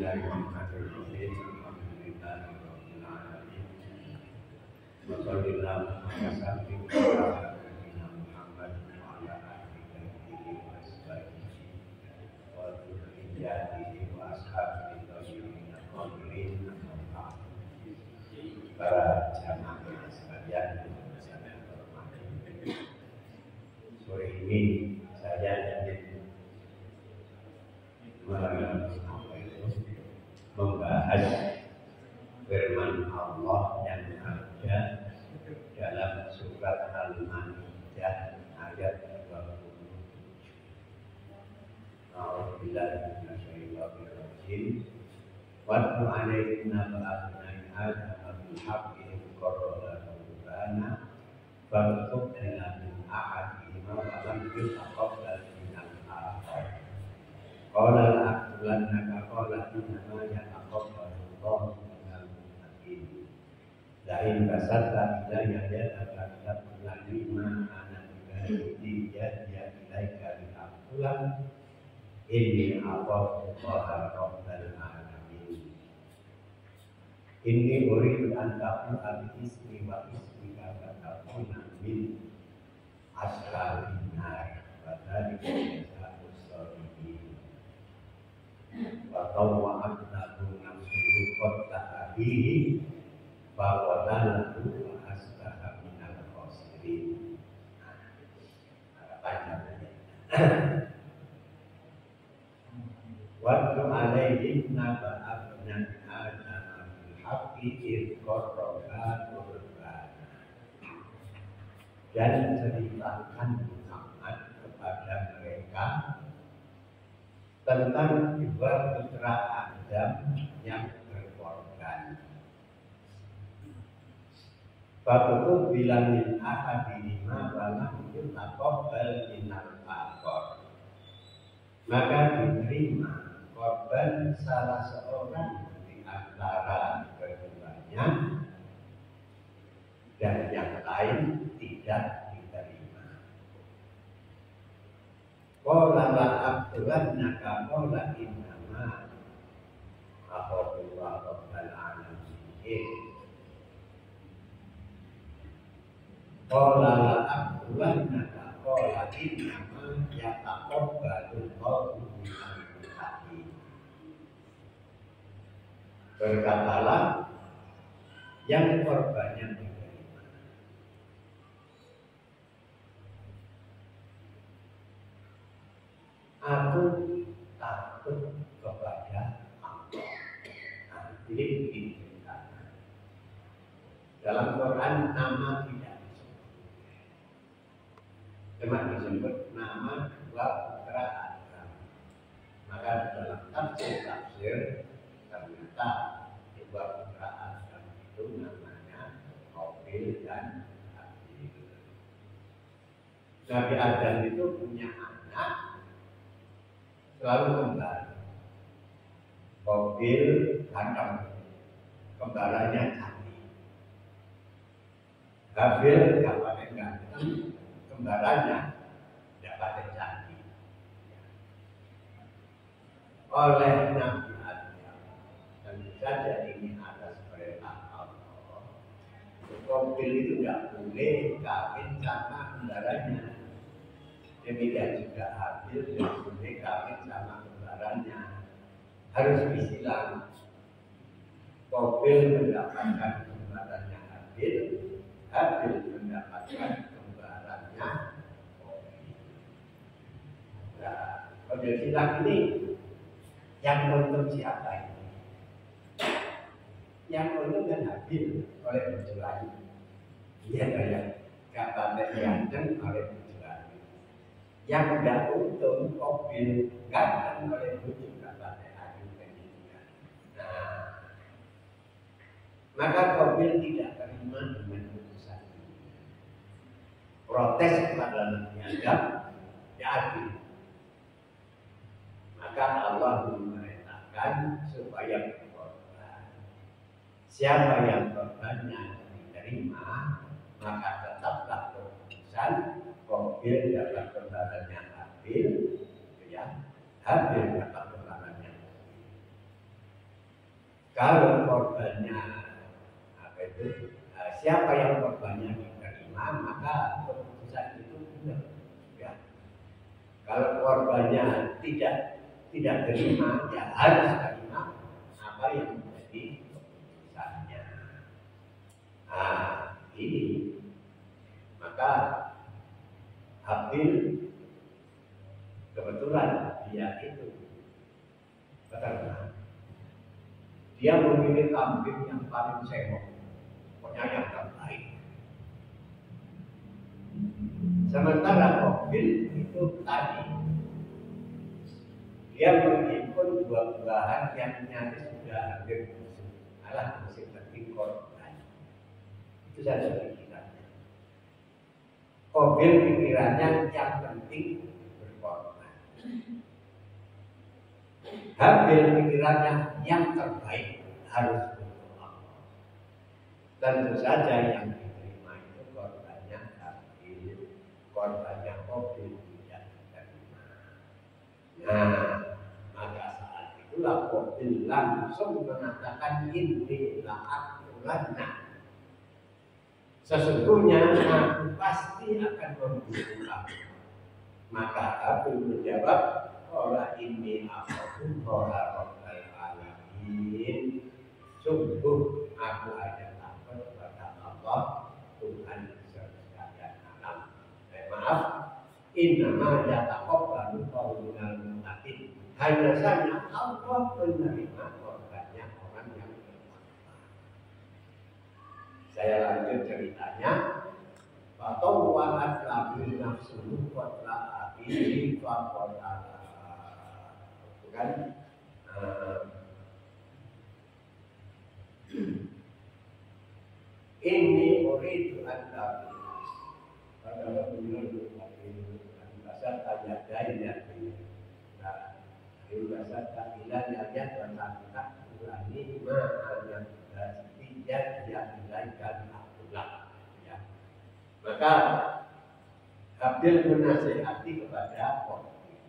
Bismillahirrahmanirrahim. Alhamdulillahirrahmanirrahim. Wa sallallahu ala sayyidina Muhammad wa ala alihi wa sahbihi wa dzurriyyatihi wa ashabihi tayyibin tahirin. Para jamaah sekalian, saya hormati. Sore ini saya ingin membahas firman Allah yang ada dalam surat Al-Maidah ayat 27. A'udzubillahi minasyaitonir rajim. Wa alaina ba'athna Adam bil haqqi qarrara rabbana faqtulna min ahadihima wa lam yutaqabbal minal akhar. Qala la'aqulannaka qala innama yataqabbalu Allahu minal muttaqin. La'in basatta ilayya yadaka lataqulani ma ana bighayri yadiya ilaika li'aqulan inni aqafu Allaha rabbal alamin. Inni uridu an taqula bi ismi wa ismika wa taquna min ashabin nar wa dzalika jazaa'us shalihin. Wa tawwa'atnahu nafsuhu qatta abihi fa qadalahu wa asbaha minal khasirin. Wa alaihim naba'a abnan Adam bil haqqi idh qarraba qurbana. Dan ceritakan Muhammad kepada mereka tentang dua putra Adam yang berkorban. Fakutu bilamin ahadihima walam yutaqabbal minal akhar. Maka diterima korban salah seorang di antara keduanya dan yang lain tidak diterima. Qala la'aqtulannaka qala innama aqatullahu rabbal alamin. Qala la'aqtulannaka qala innama yataqabbalu Allahu minal muttaqin. Berkatalah yang korbannya diterima, aku takut kepada Allah. Nah, ini diceritakan dalam Quran, nama tidak disebut, cuma disebut nama dua putra Adam. Maka di dalam tafsir ternyata dua putra Adam itu namanya Qabil dan Habil. Nabi Adam itu punya anak selalu kembar. Qabil ganteng, kembarannya cantik. Habil gak pakai ganteng, kembarannya tidak pakai cantik. Oleh Nabi Adam, tentu saja ini atas perintah Allah, Qabil itu tidak boleh kawin sama kembarannya. Demikian juga Habil tidak boleh kawin sama kembarannya. Harus disilang. Qabil mendapatkan kembarannya Habil, Habil mendapatkan kembarannya Qabil. Nah, kalau silang ini yang untung siapa ini? Yang untung kan Habil oleh bojo lain. Iya kayak gak pakai ganteng oleh bojo lain. Yang tidak untung Qabil ganteng oleh bojo gak pakai ayu pendidikan. Nah, maka Qabil tidak terima dengan putusan ini. Protes kepada Nabi Adam, ya adil. Maka Allah memerintahkan supaya berkorban. Siapa yang korbannya diterima, maka tetaplah keputusan Qabil dapat kembarannya Habil, ya, Habil dapat kembarannya Qabil. Kalau korbannya apa itu, siapa yang korbannya diterima, maka keputusan itu benar. Ya. Kalau korbannya tidak terima, ya harus terima apa yang menjadi keputusannya. Nah, ini maka Habil kebetulan dia itu peternak. Dia memilih kambing yang paling sehat, pokoknya yang terbaik. Sementara Habil itu tadi dia menghimpun buah-buahan yang nyaris sudah hampir busuk. Alah, masih penting korban. Itu saja pikirannya. Habil pikirannya yang penting berkorban. Habil pikirannya yang terbaik harus untuk Allah. Tentu saja yang diterima itu korbannya Habil, korbannya Habil tidak diterima. Nah, maka saat itulah Habil langsung mengatakan inni la'aqulanna. Sesungguhnya aku pasti akan membunuh kamu. Maka Habil menjawab, qala inni akhafullaha rabbal alamin. Sungguh aku hanya takut kepada Allah, Tuhan sekalian alam. Maaf, innama yataqabbalu minal muttaqin. Hanya saja Allah menerima korbannya orang yang bertakwa. Saya lanjut ceritanya. Fatawwa'at lahu nafsuhu wa ta'abihi faqala. Bukan? Ini uridu an tabi'ah. Padahal benar bahasa tanya daya. Nah, bahasa takilan ya dan tak ulani ma'ana tidak dilaikan akulah. Ya. Maka Habil menasihati kepada Habil.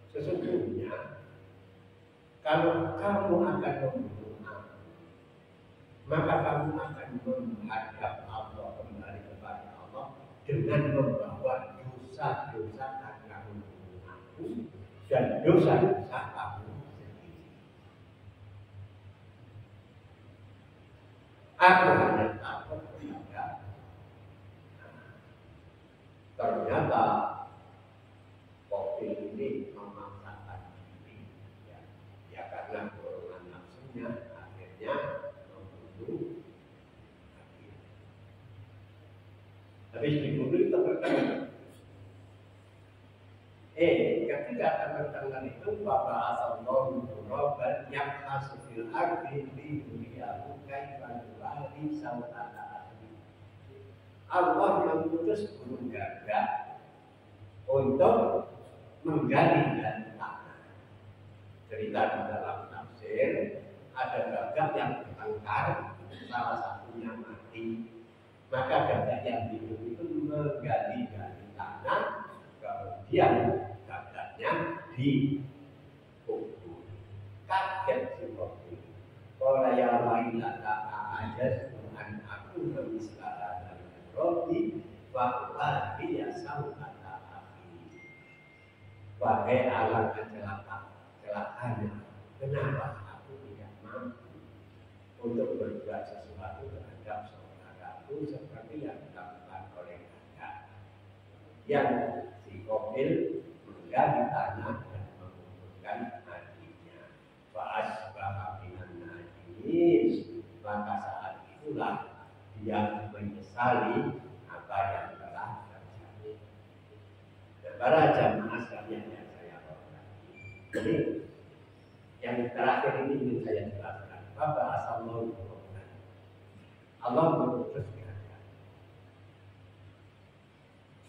Sesungguhnya kalau kamu akan membunuh aku, maka kamu akan menghadap Allah, kembali kepada Allah dengan membawa dosa-dosa karena membunuh aku dan dosa-dosa kamu sendiri. Aku hanya takut kepada ternyata Habil ini memaksakan diri, ya karena dorongan nafsunya akhirnya membunuh Habil. Habis dibunuh itu terkenal. Ketika terkenal itu Bapak Asallahu Rabban yang hasil arti di dunia bukan wali saudara. Allah mengutus gunung gagak untuk menggali dari tanah. Cerita di dalam tafsir ada gagak yang bertengkar, salah satunya mati. Maka gagak yang hidup itu menggali dari tanah, kemudian gagaknya dikubur. Kaget si Habil. Qala ya wailata a'ajaztu an akuna misla Robi bahwa dia saudara api. Wahai alam celakanya, kenapa aku tidak mampu untuk berbuat sesuatu terhadap saudaraku seperti yang dilakukan oleh kakak. Yang si Habil menggali tanah dan menguburkan adiknya. Fa'asbaha minan nadimin. Maka saat itulah dia menyesali apa yang telah terjadi. Dan para jamaah sekalian yang saya hormati, jadi yang terakhir ini ingin saya jelaskan. Bapak Asallahu Rabban, Allah mengutus gagak.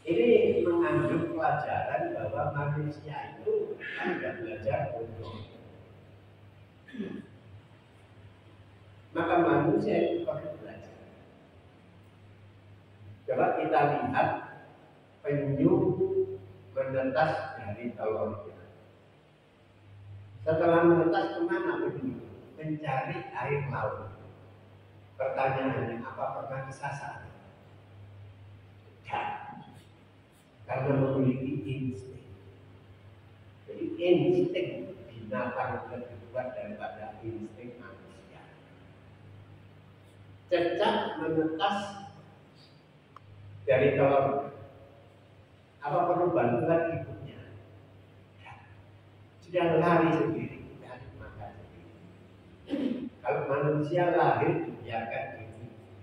Ini mengandung pelajaran bahwa manusia itu tidak belajar bodoh. Maka manusia itu perlu belajar. Coba kita lihat penyu menetas dari telurnya. Setelah menetas kemana begitu? Mencari air laut. Pertanyaannya, apa pernah kesasar? Tidak. Karena memiliki insting. Jadi insting binatang lebih kuat daripada insting manusia. Cecak menetas dari telur. Apa perlu bantuan ibunya? Ya. Sudah lari sendiri dan makan sendiri. Kalau manusia lahir dibiarkan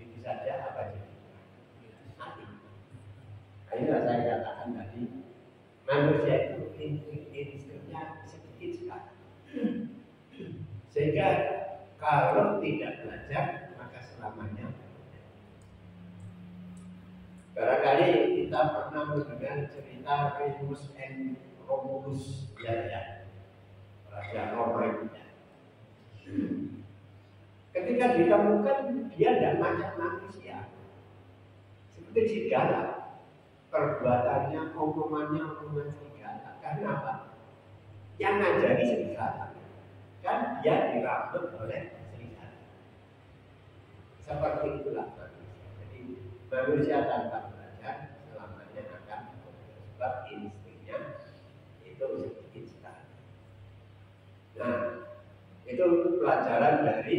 gitu saja apa jadi? Mati. Nah, inilah saya katakan tadi, manusia itu instingnya sedikit sekali. Sehingga kalau tidak belajar maka selamanya. Barangkali kita pernah mendengar cerita Remus and Romulus, ya, Raja Roma itu. Ketika ditemukan dia tidak macam manusia, seperti serigala, perbuatannya, omongan serigala. Karena apa? Yang ngajari serigala, kan dia dirambut oleh serigala. Seperti itulah manusia. Jadi manusia tanpa belajar selamanya akan sebab instingnya itu sedikit sekali. Nah, itu pelajaran dari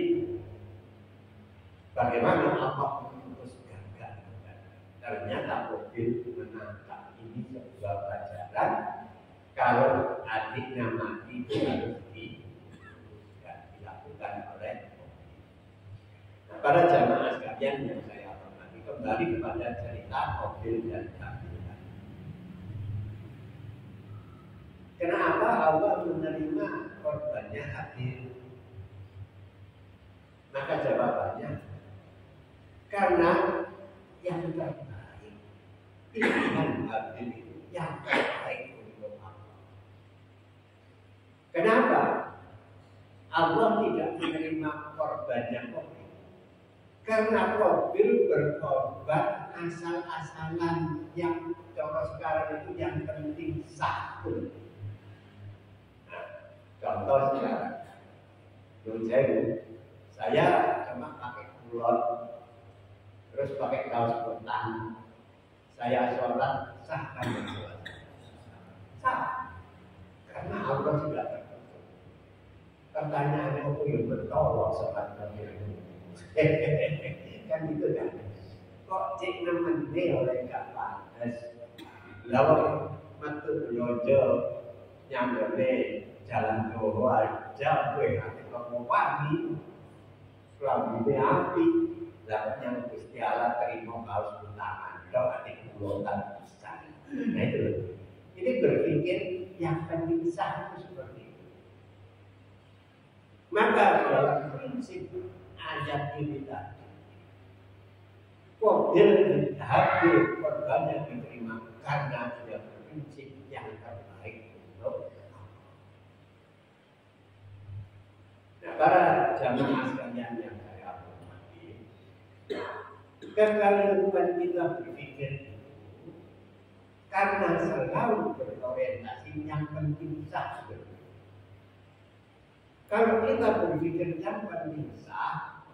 bagaimana Allah memutus gagal. Ternyata mobil menangkap ini sebuah pelajaran. Kalau adiknya mati itu harus dilakukan oleh mobil. Nah, para jamaah sekalian yang saya hormati, kembali kepada cerita mobil dan Habil. Kenapa Allah menerima korbannya Habil? Maka jawabannya, karena yang terbaik, pilihan Habil itu yang terbaik untuk Allah. Kenapa Allah tidak menerima korbannya Qabil? Karena Qabil berkorban asal-asalan yang contoh sekarang itu yang penting satu. Nah, contoh sekarang, saya cuma pakai kulon, terus pakai kaos kutang, saya sholat sah kan sholat? Sah, karena Allah juga tertentu. Pertanyaannya aku yang bertolak sebenarnya kan gitu kan? Kok cik nemen oleh gak pantas? Lalu metu blojo nyambene jalan Jawa aja, gue hati kamu pagi. Selambine api, dapat yang Gusti Allah terima kaos utangan, dok adik bulotan bisa. Nah itu loh. Ini berpikir yang penting sah itu seperti itu. Maka dalam prinsip ayat ini tadi, Qabil Habil korbannya diterima karena dia berprinsip yang terbaik untuk Allah. Nah, para jamaah sekalian yang saya hormati, kekeliruan kita berpikir itu karena selalu berorientasi yang penting sah. Kalau kita berpikir yang penting sah,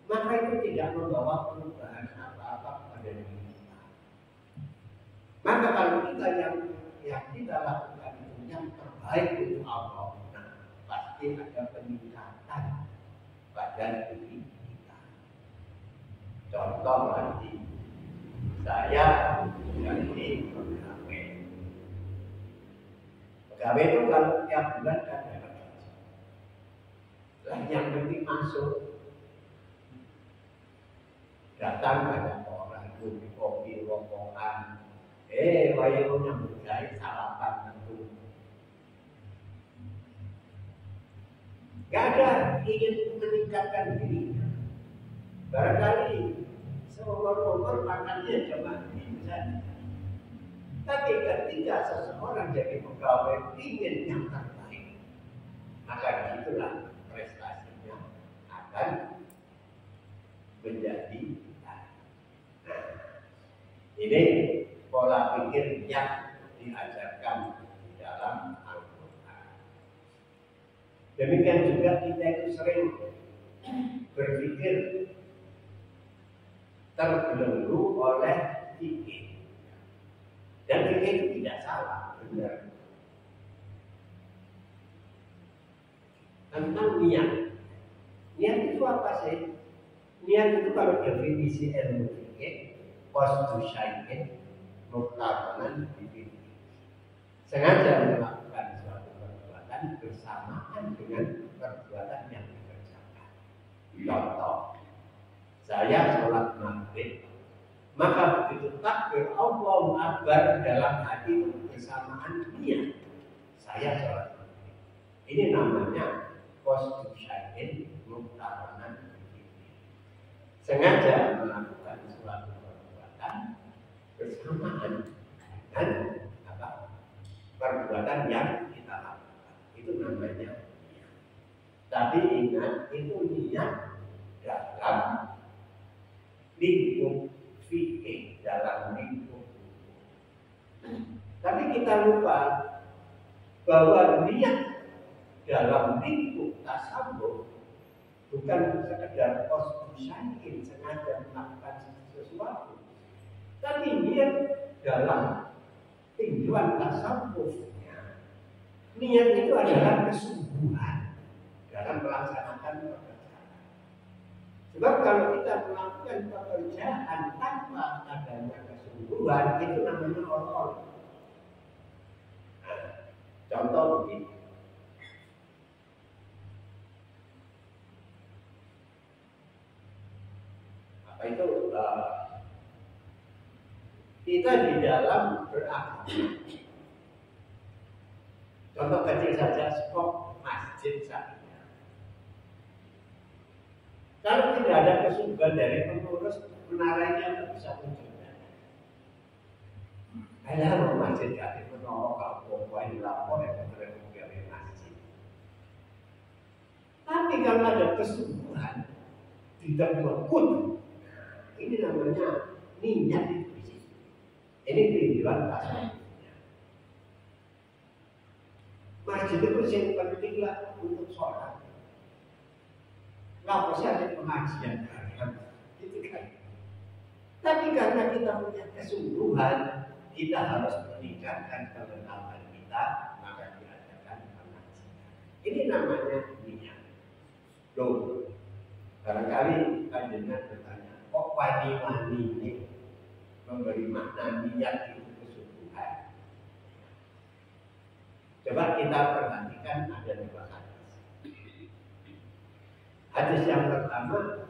maka itu tidak membawa perubahan apa-apa pada diri kita. Maka kalau kita yang kita lakukan itu yang terbaik untuk Allah, nah, pasti ada peningkatan pada diri kita. Contoh nanti, saya jadi pegawai. Pegawai itu kalau tiap bulan kan dapat gaji. Lah yang penting masuk. Datang banyak orang itu kopi rokokan, wayang nyambut gawe sarapan itu. Gak ada ingin meningkatkan diri. Barangkali seumur-umur makannya cuma ini saja. Tapi ketika seseorang jadi pegawai ingin yang terbaik, maka disitulah prestasinya akan menjadi. Ini pola pikir yang diajarkan di dalam Al-Quran. Demikian juga kita itu sering berpikir terbelenggu oleh fikih. Dan fikih itu tidak salah, benar. Tentang niat. Niat itu apa sih? Niat itu kalau definisi ilmu fikih, qasdu syai'in muqtaranan bi. Sengaja melakukan suatu perbuatan bersamaan dengan perbuatan yang dikerjakan. Contoh, saya sholat maghrib, maka begitu takbir Allahu Akbar dalam hati itu bersamaan niat saya sholat maghrib. Ini namanya qasdu syai'in muqtaranan bi. Sengaja melakukan suatu perbuatan bersamaan dengan perbuatan yang kita lakukan. Itu namanya niat. Tapi ingat, itu niat dalam lingkup fikih, dalam lingkup hukum. Tapi kita lupa bahwa niat dalam lingkup tasawuf bukan sekedar qasdu syai'in, sengaja melakukan sesuatu, tapi niat dalam tinjauan tasawufnya, niat itu adalah kesungguhan dalam melaksanakan pekerjaan. Sebab kalau kita melakukan pekerjaan tanpa adanya kesungguhan, itu namanya olok-olok. Nah, contoh begini. Apa itu? Kita di dalam beragama. Contoh kecil saja, skop masjid saja. Kalau tidak ada kesungguhan dari pengurus, menaranya tidak bisa muncul. Ada masjid kaki penolong kalau poin lapor yang dari masjid. Tapi kalau ada kesungguhan, tidak berkutu. Ini namanya niat itu. Ini tujuan tasawufnya. Masjid itu yang penting lah untuk sholat. Nggak usah ada pengajian itu kan. Tapi karena kita punya kesungguhan, kita harus meningkatkan pengetahuan kita, maka diadakan pengajian. Ini namanya niat. Loh, barangkali panjenengan bertanya, kok wani-wani ini memberi makna niat itu kesungguhan? Coba kita perhatikan ada dua hadis. Hadis yang pertama,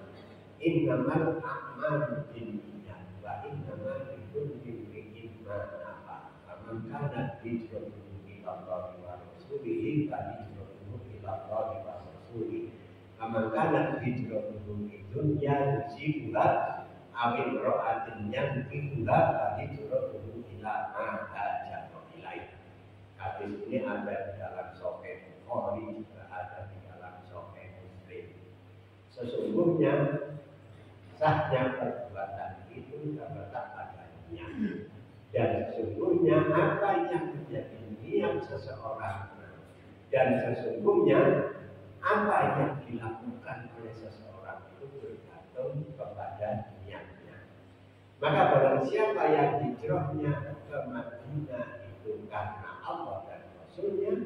innamal a'malu binniyat wa innamal likulli imri'in ma nawa. Faman kanat hijratuhu ila Allahi wa rasulihi fa hijratuhu ila Allahi wa rasulihi. Faman kanat hijratuhu lidunya yusibuha aw imra'atin yankihuha fa hijratuhu ila ma hajara ilaih. Hadis ini ada di dalam Sahih Bukhari, juga ada di dalam Sahih Muslim. Sesungguhnya sahnya perbuatan itu terletak pada niat. Dan sesungguhnya apa yang menjadi niat seseorang, dan sesungguhnya apa yang dilakukan oleh seseorang itu bergantung kepada niatnya. Maka barang siapa yang hijrahnya ke Madinah itu karena Allah dan Rasulnya,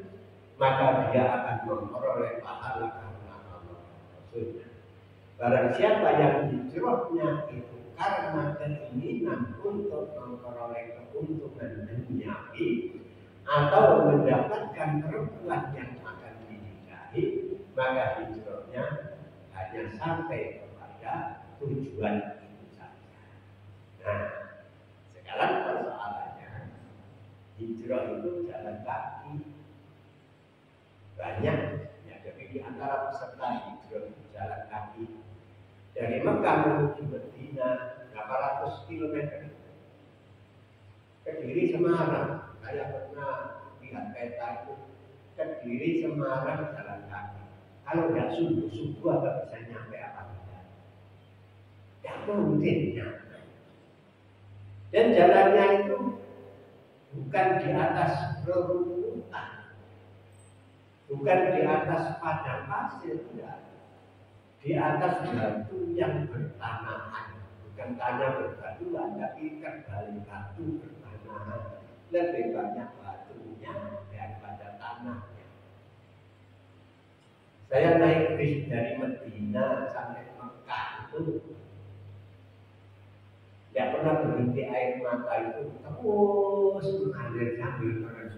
maka dia akan memperoleh pahala karena Allah dan Rasulnya. Barang siapa yang hijrahnya itu karena keinginan untuk memperoleh keuntungan duniawi atau mendapatkan perempuan yang akan dinikahi, maka hijrahnya hanya sampai kepada tujuan itu saja. Nah, sekarang persoalannya, hijrah itu jalan kaki. Banyak ya, jadi di antara peserta hijrah itu jalan kaki dari Mekah menuju Madinah 800 km. Kediri Semarang, saya pernah lihat peta itu. Kediri Semarang jalan kaki. Kalau nggak subuh agak bisa nyampe apa tidak? Tidak mungkin nyampe. Dan jalannya itu bukan di atas reruntuhan, bukan di atas padang pasir, enggak. Di atas batu yang bertanahan, bukan tanah berbatuan, tapi terbalik batu bertanahan. Lebih banyak batunya daripada tanahnya. Saya naik bis dari Medina sampai Mekah itu tidak pernah berhenti, air mata itu terus mengalir sambil terus.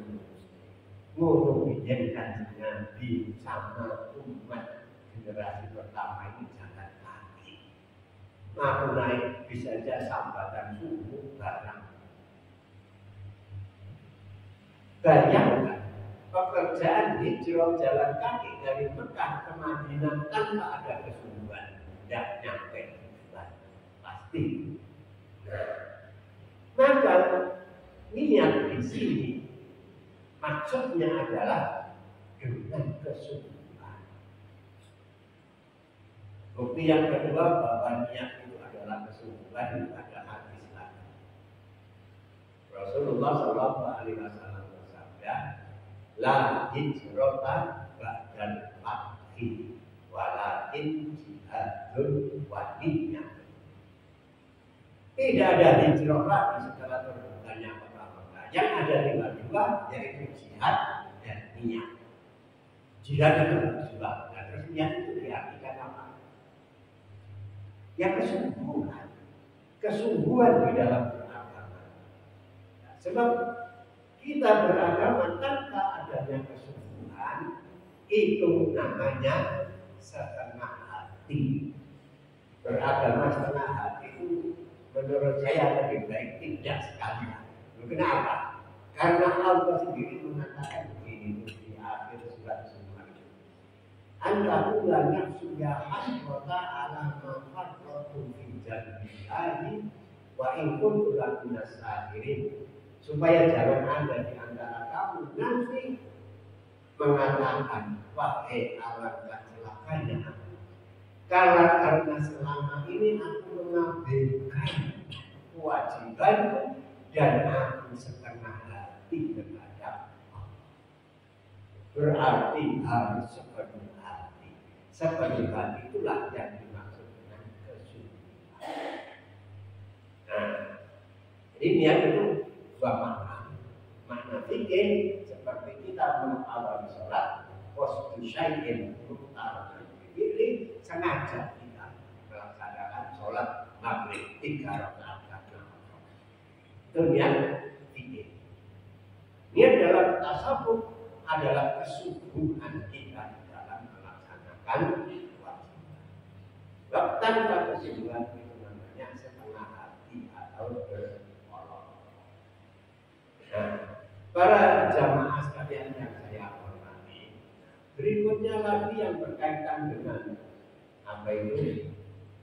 Ngono bijen Kanjeng Nabi sama umat generasi pertama ini jalan kaki. Aku naik bis saja sambatan subuh barang. Bayangkan pekerjaan hijrah jalan kaki dari Mekah ke Madinah tanpa ada kesungguhan, tidak nyampe pasti. Maka niat di sini maksudnya adalah dengan kesungguhan. Bukti yang kedua bahwa niat itu adalah kesungguhan itu ada hadis lagi. Rasulullah SAW bersabda, la hijrata ba'dal fathi walakin jihadun wa niyyah. Tidak ada hijrah lagi setelah terbukanya Mekah. Yang ada tinggal dua, yaitu jihad dan niat. Jihad itu dua, dan terus niat itu diartikan apa? Ya kesungguhan, kesungguhan di dalam beragama. Nah, sebab kita beragama tanpa adanya kesungguhan, itu namanya setengah hati. Beragama setengah hati itu menurut saya lebih baik tidak sekalian. Kenapa? Karena Allah sendiri mengatakan begini di akhir surat Zumar. Antahu la nafsu ya hasrata ala ma farratu fi jannatin wa in kuntu lakunas sakirin. Supaya jangan ada di antara kamu nanti mengatakan, wahai alangkah celakanya karena selama ini aku mengabaikan kewajiban dan aku setengah hati terhadap Allah. Berarti harus sepenuh hati. Sepenuh hati itulah yang dimaksud dengan kesungguhan. Nah, jadi niat itu dua makna. Makna fikih seperti kita mengawali sholat, qasdu syai'in mukhtar pilih sengaja kita melaksanakan sholat maghrib 3 rakaat. Itu niat fikih. Niat dalam tasawuf adalah kesungguhan kita dalam melaksanakan kewajiban. Sebab tanpa kesungguhan itu namanya setengah hati atau berolok. Nah, para jamaah sekalian yang saya hormati, berikutnya lagi yang berkaitan dengan apa itu,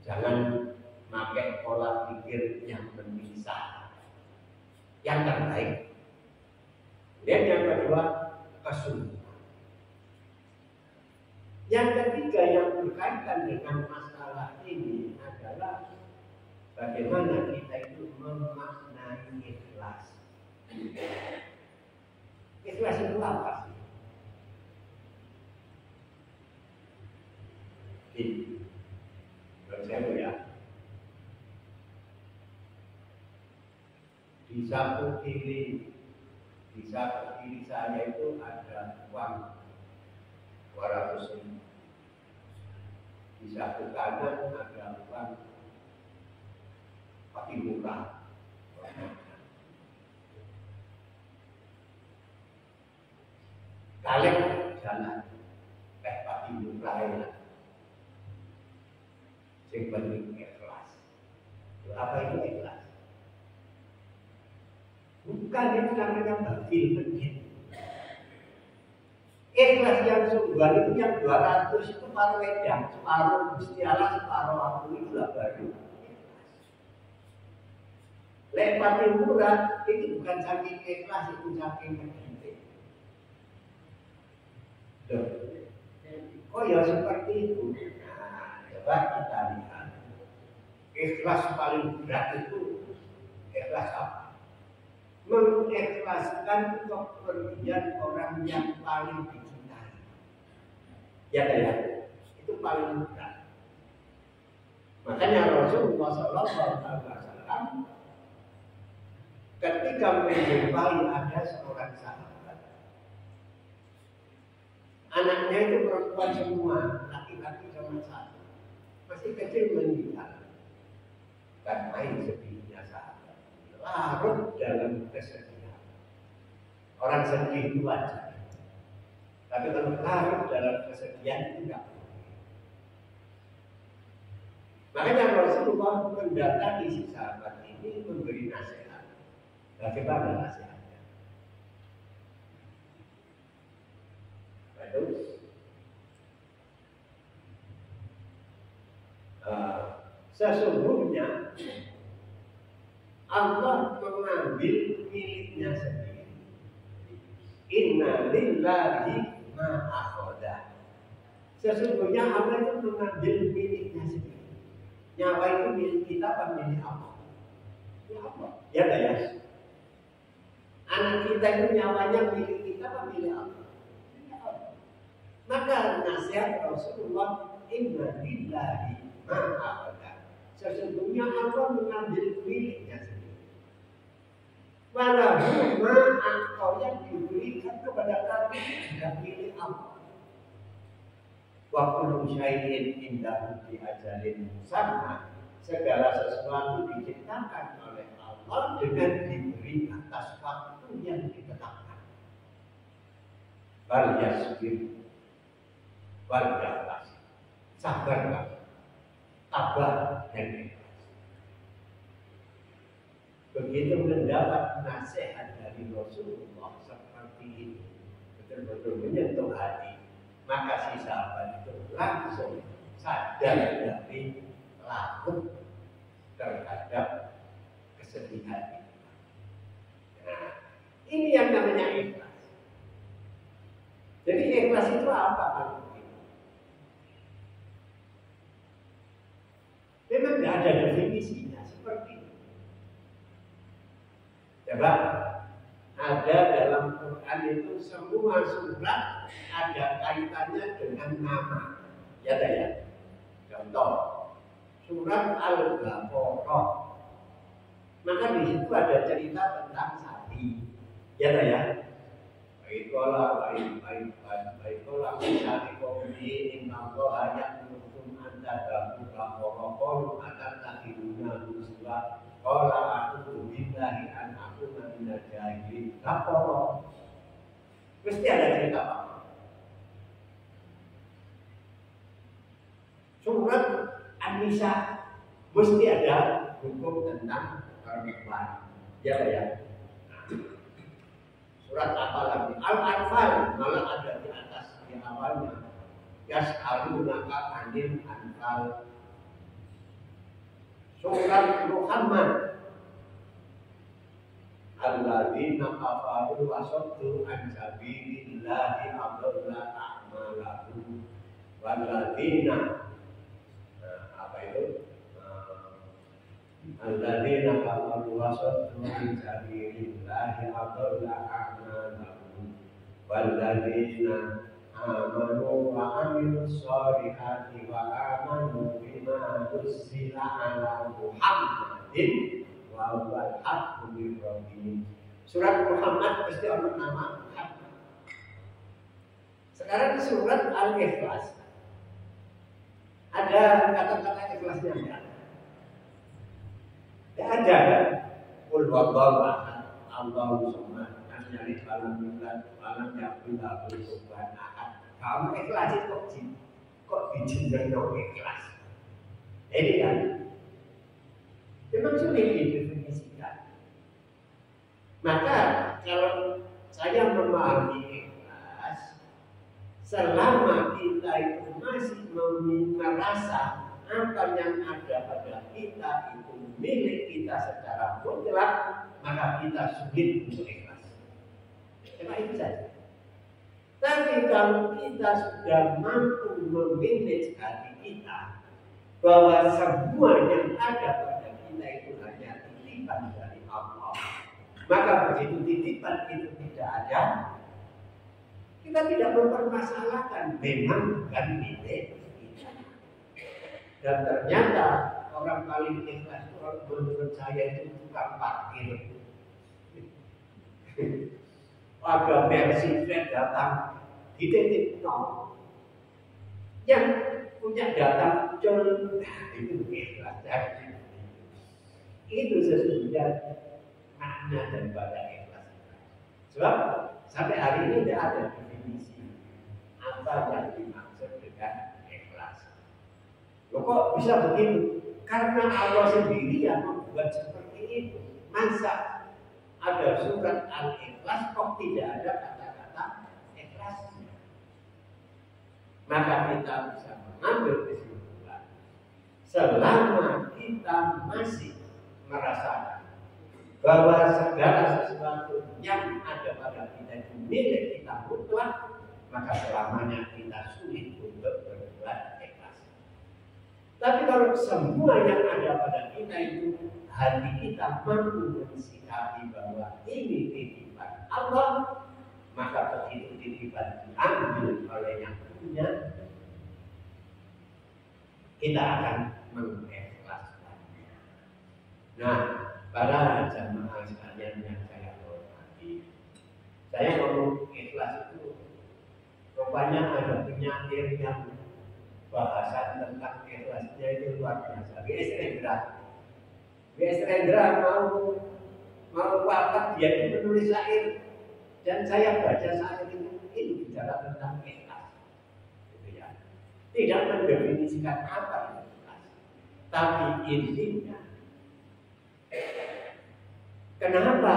jangan pakai pola pikir yang memisah. Yang terbaik. Dan yang kedua, kesungguhan. Yang ketiga yang berkaitan dengan masalah ini adalah bagaimana kita itu memaknai ikhlas. Ikhlas itu apa sih? Menurut saya ya, di saku kiri saya itu ada uang 200.000. Di saku kanan ada uang pakai murah. Kalian jalan pakai murah ya. Yang penting ikhlas. Apa itu ikhlas? Bukan itu namanya bakhil. Ikhlas yang sungguhan itu yang 200 itu paruh wedang, separuh Gusti Allah, separuh aku, itulah baru ikhlas. Lempar murah itu bukan saking ikhlas, itu saking mencintai. Oh ya seperti itu. Nah, coba kita lihat. Ikhlas paling berat itu ikhlas apa? Mengikhlaskan kepergian orang yang paling dicintai. Ya kan? Itu paling berat. Makanya Rasulullah SAW ketika menjumpai ada seorang sahabat, anaknya itu perempuan semua, laki-laki cuma satu, masih kecil meninggal. Dan main sedihnya sahabat, larut dalam kesedihan. Orang sedih itu wajar, tapi kalau larut dalam kesedihan itu tidak. Makanya Rasulullah mendatangi si sahabat ini memberi nasihat. Bagaimana nasihatnya? Terus, sesungguhnya Allah mengambil miliknya sendiri. Inna lillahi ma akhadha. Sesungguhnya Allah itu mengambil miliknya sendiri. Nyawa itu milik kita apa milik Allah? Ya Allah. Ya tak ya? Anak kita itu nyawanya milik kita apa milik Allah? Milik Allah. Maka nasihat Rasulullah, inna lillahi ma akhadha. Sesungguhnya Allah mengambil miliknya sendiri. Walahu ma akhadha, yang diberikan kepada kami juga milik Allah. Wa kullu syai'in indahu bi ajalin musamma. Segala sesuatu diciptakan oleh Allah dengan diberi atas waktu yang ditetapkan. Wal yasbir wal yaghlas. Sabarlah, tabah dan ikhlas. Begitu mendapat nasihat dari Rasulullah seperti ini, betul-betul menyentuh hati, maka si sahabat itu langsung sadar dari larut terhadap kesedihan itu. Nah, ini yang namanya ikhlas. Jadi ikhlas itu apa kalau begitu? Memang tidak ada definisinya seperti itu. Coba, ada dalam Quran itu semua surat ada kaitannya dengan nama. Ya tak ya? Contoh, surat Al-Baqarah. Maka di situ ada cerita tentang sapi. Ya tak ya? Baiklah, baiklah, misalnya komedi inna Allah ya'murukum an tadabbu baqarah akan takhiduna muslah. Qala a'udzu billahi an akuna minal jahilin. Baqarah. Mesti ada cerita apa? Surat An-Nisa mesti ada hukum tentang perempuan. Ya ya. Surat apa lagi? Al-Anfal malah ada di atas di awalnya. Yas'alunaka 'anil anfal. Surat Muhammad. Alladzina kafaru wa saddu an sabilillahi adalla a'malahum. Walladzina apa itu? Alladzina kafaru wa saddu an sabilillahi adalla a'malahum. Walladzina amanu wa amilus solihati wa amanu bima nuzila ala Muhammadin wa huwal haqqu min rabbihim. Surat Muhammad pasti ada nama Muhammad. Sekarang surat Al-Ikhlas ada kata-kata ikhlasnya enggak? Tidak ada. Qul huwallahu ahad, Allahu samad, lam yalid wa lam yulad wa lam yakul lahu kufuwan ahad. Kamu ikhlas kok dijenjang ikhlas? Ini kan memang sulit didefinisikan. Maka kalau saya memahami ikhlas, selama kita itu masih merasa apa yang ada pada kita itu milik kita secara mutlak, maka kita sulit untuk ikhlas. Cuma itu saja. Tapi kalau kita sudah mampu memanage hati kita, bahwa semua yang ada pada kita itu hanya titipan dari Allah, maka begitu titipan itu tidak ada, Kita tidak mempermasalahkan, memang bukan milik kita. Dan ternyata orang paling ikhlas itu menurut saya itu tukang parkir. Ada Mercedes datang di titik nol, yang punya data muncul, itu ikhlas. Itu sesungguhnya makna daripada ikhlas. Sebab sampai hari ini tidak ada definisi apa yang dimaksud dengan ikhlas. Loh kok bisa begitu? Karena Allah sendiri yang membuat seperti itu. Masa ada surat Al-Ikhlas kok tidak ada kata-kata ikhlasnya? Maka kita bisa mengambil kesimpulan, selama kita masih merasakan bahwa segala sesuatu yang ada pada kita itu milik kita mutlak, maka selamanya kita sulit untuk berbuat ikhlas. Tapi kalau semua yang ada pada kita itu hati kita mampu mensikapi bahwa ini titipan Allah, maka begitu titipan diambil oleh yang punya, kita akan mengikhlaskannya. Nah, para jamaah sekalian yang saya hormati, saya ngomong ikhlas itu rupanya ada penyair yang bahasan tentang ikhlasnya itu luar biasa. B.S. Rendra mau wafat, dia itu menulis syair, dan saya baca syair itu bicara tentang ikhlas, gitu ya. Tidak mendefinisikan apa itu ikhlas, tapi intinya, kenapa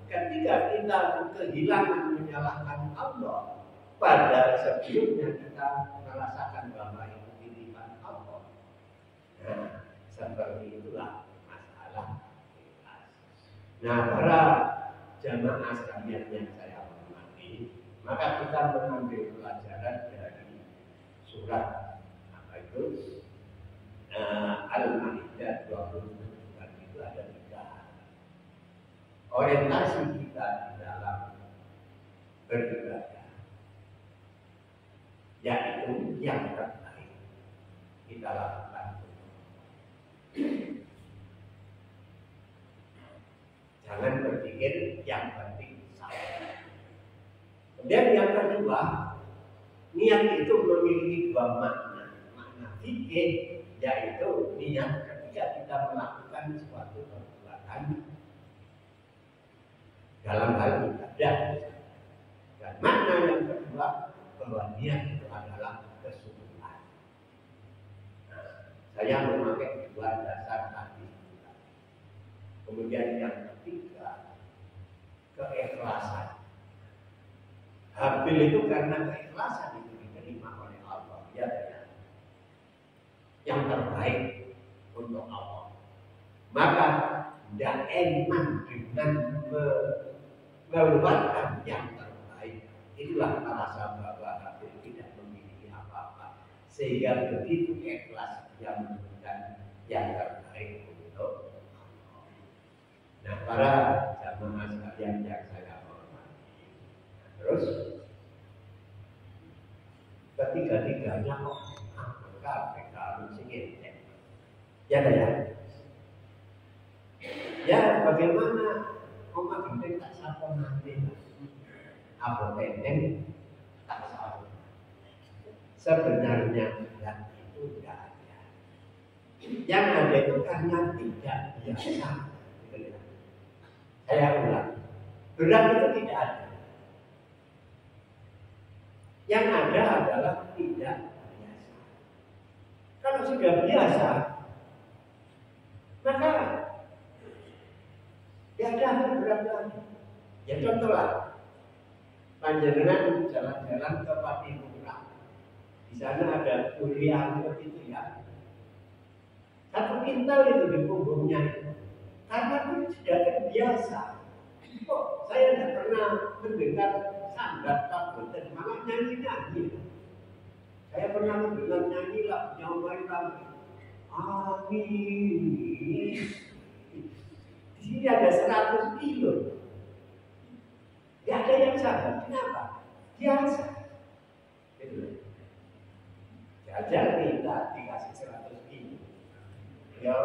ketika kita kehilangan menyalahkan Allah, pada sebelumnya kita merasakan bahwa itu titipan Allah. Nah, seperti itulah masalah ikhlas. Nah, para jamaah sekalian yang saya hormati, maka kita mengambil pelajaran dari surat apa itu Al-Maidah 27 itu ada 3 hal. Orientasi kita di dalam beribadah, yaitu yang terbaik kita lakukan. Jangan berpikir yang penting saya. Kemudian yang kedua, niat itu memiliki 2 makna. Makna fikih, yaitu niat ketika kita melakukan suatu perbuatan dalam hal ibadah. Dan makna yang kedua, bahwa niat itu adalah kesungguhan. Nah, saya memakai 2 dasar tadi. Kemudian yang ketiga, keikhlasan. Habil itu karena keikhlasan itu diterima oleh Allah, ya, yang terbaik untuk Allah. Maka tidak eman dengan mengeluarkan yang terbaik. Itulah rasa bahwa Habil tidak memiliki apa-apa, sehingga begitu ikhlas dia memberikan yang terbaik untuk. Nah, para jamaah sekalian yang saya hormati, terus ketiga-tiganya mereka harus ingin ya bagaimana Oma Gendeng tak sapa nanti apa tenteng tak sapa. Sebenarnya berat itu tidak ada. Yang ada itu karena tidak biasa. Saya ulang, berat itu tidak ada. Yang ada adalah tidak biasa. Kalau sudah biasa, maka tidak ada berat lagi. Ya contohlah, panjenengan jalan-jalan ke Patipura, di sana ada durian begitu ya. 1 kintal itu di punggungnya. Karena itu sudah terbiasa. Kok saya tidak pernah mendengar sambat kabupaten malah nyanyi-nyanyi. Saya pernah mendengar nyanyi lagunya Omar Ramli. Amin. Di sini ada 100 kilo. Tidak ada yang sabar. Kenapa? biasa. Gitu. Jajan kita dikasih 100.000, ya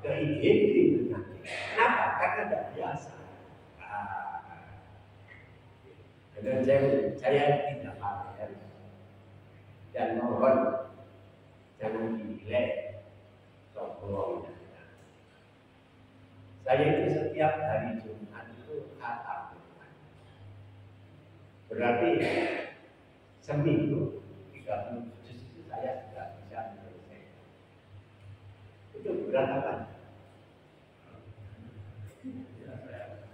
keingin. Kenapa? Karena tidak biasa. Dan saya tidak pakai dan mohon jangan dinilai sombong. Saya itu setiap hari Jumat itu khatam. Berarti seminggu 30 juz itu saya sudah bisa menyelesaikan. Itu berat apa?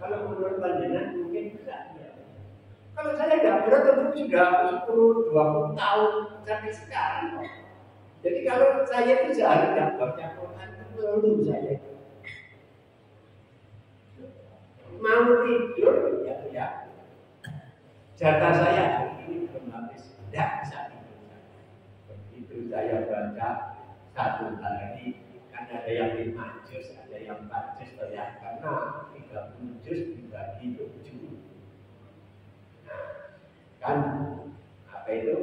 Kalau menurut panjenengan mungkin berat ya. Kalau saya tidak berat tentu sudah 10-20 tahun sampai sekarang. Jadi kalau saya itu sehari tidak baca Quran itu lalu saya mau tidur ya. Jatah saya hari ini belum habis, tidak bisa tidur. Begitu saya baca satu hari, kan ada yang 5 juz, ada yang 4 juz, ya. Karena 30 juz dibagi 7. Nah, kan apa itu?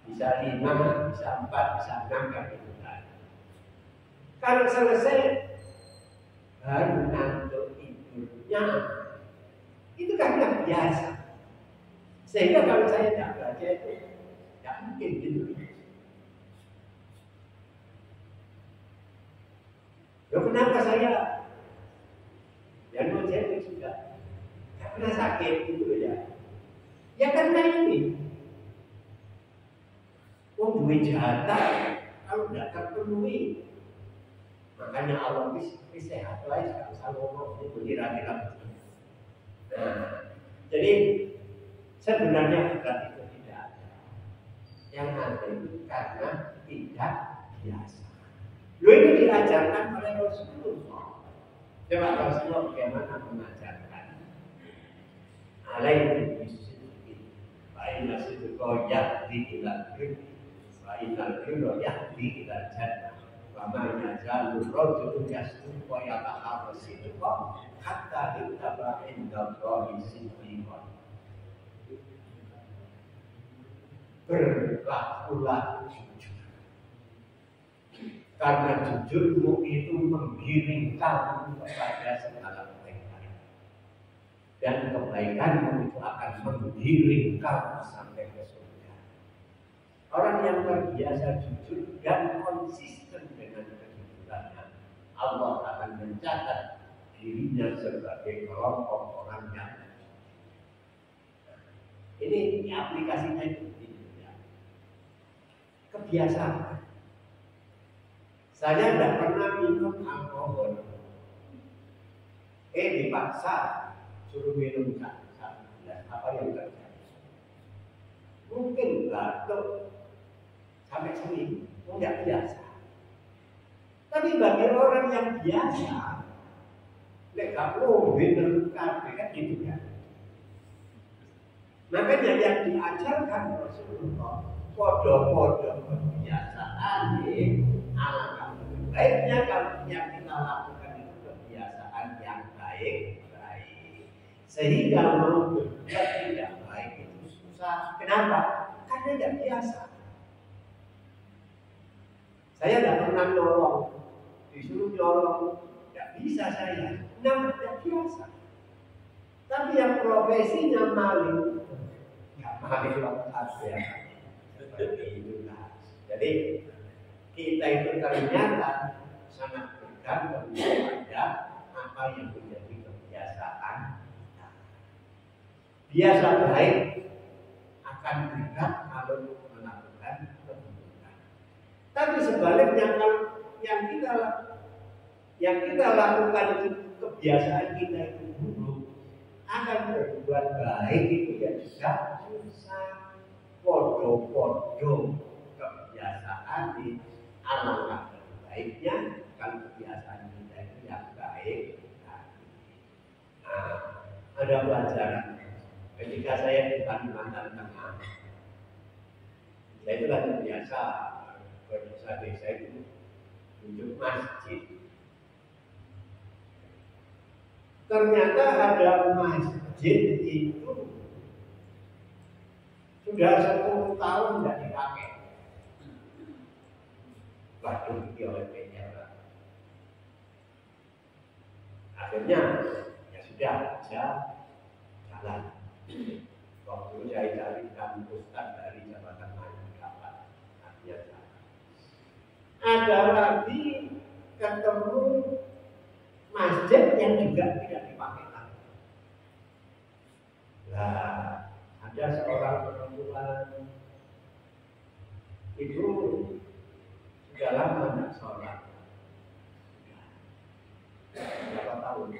Bisa 5, bisa 4, bisa 6 kan gitu kan. Kalau selesai baru ngantuk tidurnya, itu kan tidak biasa. Sehingga kalau saya tidak baca itu tidak mungkin gitu. Loh, kenapa saya yang saya juga tidak pernah sakit gitu ya? Ya karena ini. Duit jatah kalau tidak terpenuhi, makanya Allah bisa sehat lagi kalau ngomong itu kira-kira. Nah, jadi sebenarnya bukan itu tidak ada. Yang ada itu karena tidak biasa. Lo ini diajarkan oleh Rasulullah. Coba Rasulullah bagaimana mengajarkan? Alaihi bismillah. Baiklah situ kau yahdi ila birri. Inal birra yahdi ila jannah wa ma yazalu rajulun yasduqu wa yataharra sidqa hatta yuktaba indallahi siddiqan. Berlakulah jujur, karena jujurmu itu menggiring kamu kepada segala kebaikan, dan kebaikanmu itu akan menggiring kamu sampai ke surga. Orang yang terbiasa jujur dan konsisten dengan kejujurannya, Allah akan mencatat dirinya sebagai kelompok orang yang ini aplikasinya itu ya. Kebiasaan. Saya tidak pernah minum alkohol. Dipaksa suruh minum satu gelas, apa yang terjadi? Mungkin batuk sampai seminggu, tidak biasa. Tapi bagi orang yang biasa, mereka minum kafe kan gitu kan. Makanya yang diajarkan Rasulullah, podo-podo kebiasaan alangkah lebih baiknya kalau yang kita lakukan itu kebiasaan yang baik-baik. Sehingga mau berbuat tidak baik itu susah. Kenapa? Karena tidak biasa. Saya tidak pernah nolong, disuruh nolong, tidak bisa saya. Kenapa? Tidak biasa. Tapi yang profesinya maling, nggak maling loh ada seperti itulah. Jadi kita itu ternyata sangat bergantung pada apa yang menjadi kebiasaan. Biasa baik akan berat kalau melakukan keburukan. Tapi sebaliknya kalau yang kita lakukan itu kebiasaan kita itu buruk, akan berbuat baik itu ya juga susah. Podo-podo kebiasaan di alangkah baiknya kalau kebiasaan kita itu yang baik. Nah, ada pelajaran ketika saya di Kalimantan Tengah, saya itu kan biasa berdesa-desa itu tunjuk masjid. Ternyata ada masjid itu sudah 10 tahun tidak dipakai. Waduh, dia oleh PR. Akhirnya ya sudah jalan. Waktu saya carikan ustaz dari Jabatan Maju dapat, artinya jalan. Ada lagi ketemu masjid yang juga tidak dipakai lagi. Nah, ada seorang perempuan itu sudah lama tidak sholat. Berapa tahun?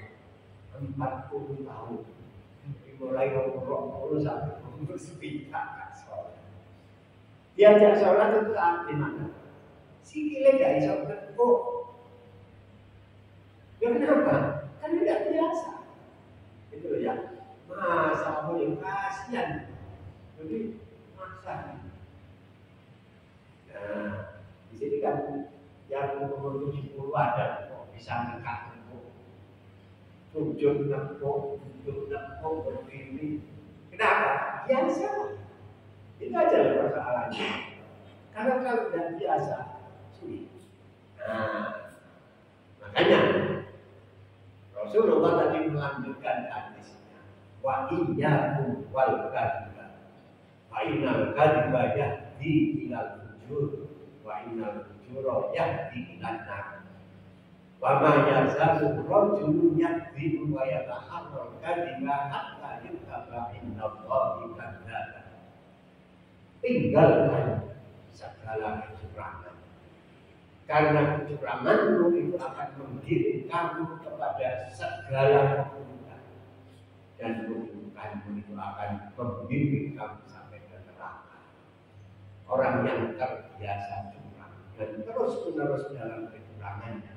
40 tahun. Mulai umur sampai umur 9 tak sholat. Diajak sholat itu saat di mana? Sikile gak bisa berkok. Ya kenapa? Kan tidak biasa. Itu ya. Masa aku yang kasihan. Jadi maksa. Nah, di sini kan yang umur 70 ada kok bisa ngekak. Sujud nempuk berdiri. Kenapa? Biasa. Itu aja persoalannya. Karena kalau tidak biasa, sulit. Nah, makanya Rasulullah tadi melanjutkan hadisnya. Wa iyyakum wal kadhiba. Wa innal kadhiba yahdi ilal fujur. Wa innal fujura yahdi ilan nar. Wa ma yazalu rajulun yakdzibu wa yataharral kadhiba hatta yuktaba indallahi kadzdzaba. Tinggalkan segala kecurangan. Karena kecuranganmu itu akan menggiring kamu kepada segala keburukan. Dan keburukanmu itu akan membimbing kamu sampai ke neraka. Orang yang terbiasa curang dan terus-menerus dalam kecurangannya,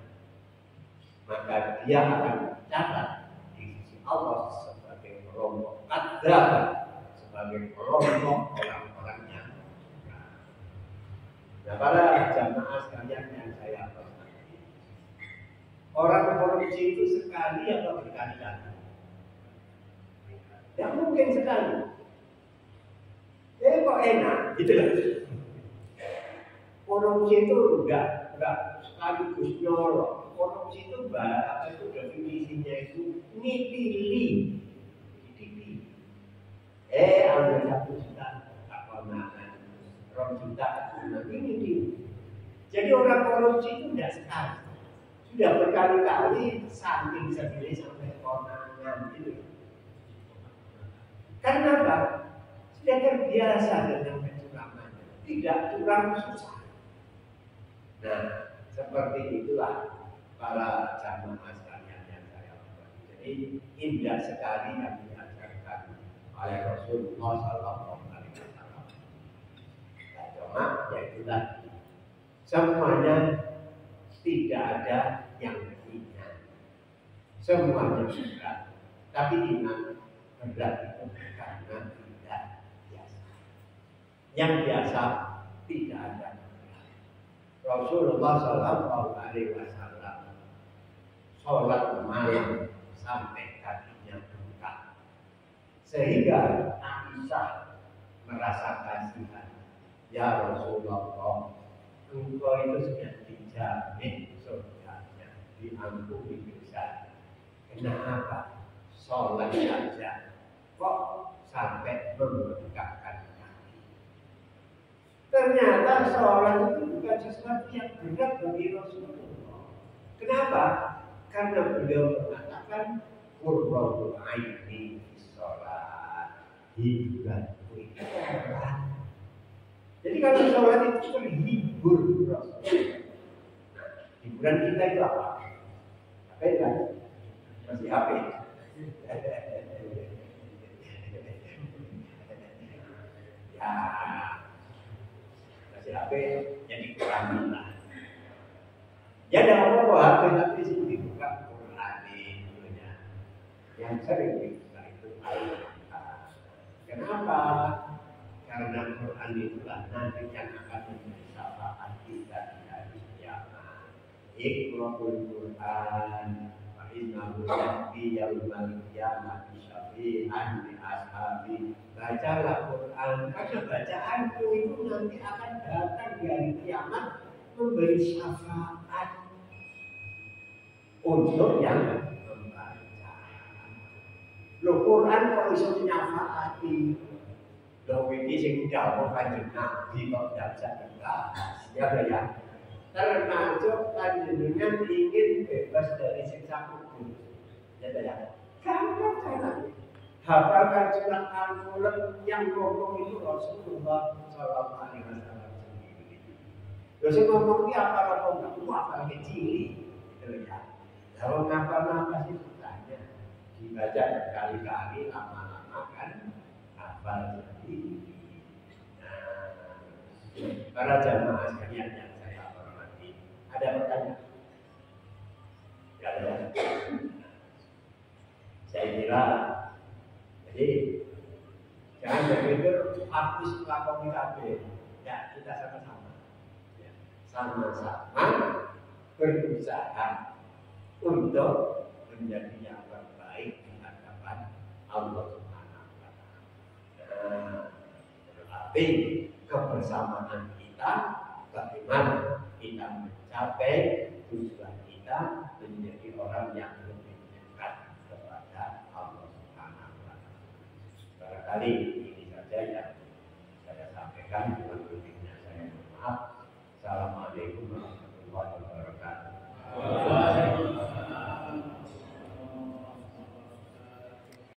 maka dia akan dicatat di sisi Allah sebagai kelompok kadzdzab, sebagai kelompok orang-orang yang curang. Nah, para jamaah sekalian yang saya hormati, orang korupsi itu sekali atau berkali-kali? Ya mungkin sekali. Kok enak, gitu loh. Korupsi itu enggak sekaligus nyolong. Korupsi itu apa itu definisinya itu ngipili. Ambil 1 juta, tak konangan, 2 juta, ini. Jadi orang korupsi itu tidak sekali, sudah berkali-kali saking segini sampai konangan itu. Karena apa? Sudah terbiasa dengan kecurangan, tidak curang susah. Nah, seperti itulah para jamaah sekalian yang saya hormati. Jadi indah sekali yang diajarkan oleh Rasulullah Sallallahu Alaihi Wasallam. Dan cuma yaitu tadi, semuanya tidak ada yang ringan, semuanya berat. Tapi ingat, berat itu karena tidak biasa. Yang biasa tidak ada. Rasulullah Sallallahu Alaihi Wasallam sholat malam sampai kakinya bengkak, sehingga Aisyah merasa kasihan. Ya Rasulullah, engkau itu sudah dijamin surganya, diampuni dosa. Kenapa sholat saja kok sampai membengkakkan? Ternyata sholat itu bukan sesuatu yang berat bagi Rasulullah. Kenapa? Karena beliau mengatakan qurratul aini sholat, hiburanku itu sholat. Jadi kalau sholat itu terhibur Rasulullah. Nah, hiburan kita itu apa? Apa ya? Masih HP. Ya. HP jadi Quran lah. Ya ada apa-apa HP tapi sih dibuka Quran dulunya. Yang sering dibuka itu Al-Quran. Kenapa? Karena Quran itulah nanti yang akan menjadi syafaat kita di hari kiamat. Iqra'ul Quran, wa innahu ya'ti yaumal qiyamati syafi'an li ashabi. Bacalah Quran, karena bacaanku itu nanti akan datang di hari kiamat memberi syafaat untuk yang membaca. Loh, Quran kok bisa menyafaati? Loh, ini sing dawuh Kanjeng Nabi kok dadak dibahas. Ya ya. Termasuk panjenengan ingin bebas dari siksa kubur. Ya ya. Gampang caranya. Hafalkan surat Al-Mulk yang ngomong itu Rasulullah Sallallahu Alaihi Wasallam sendiri. Terus ngomong ini apa enggak? Apa kecil? Gitu ya. Kalau ngapa-ngapa sih susahnya dibaca berkali-kali, lama-lama kan hafal sendiri. Nah, para jamaah sekalian yang saya hormati, ada pertanyaan? Tidak ada. Saya kira, jadi jangan berpikir habis melakukan kabeh. Ya, kita sama-sama, ya, sama-sama berusaha untuk menjadi yang terbaik di hadapan Allah Subhanahu wa Ta'ala. Berarti kebersamaan kita, bagaimana kita mencapai tujuan kita menjadi orang yang lebih dekat kepada Allah Subhanahu wa Ta'ala. Barangkali ini saja yang saya sampaikan.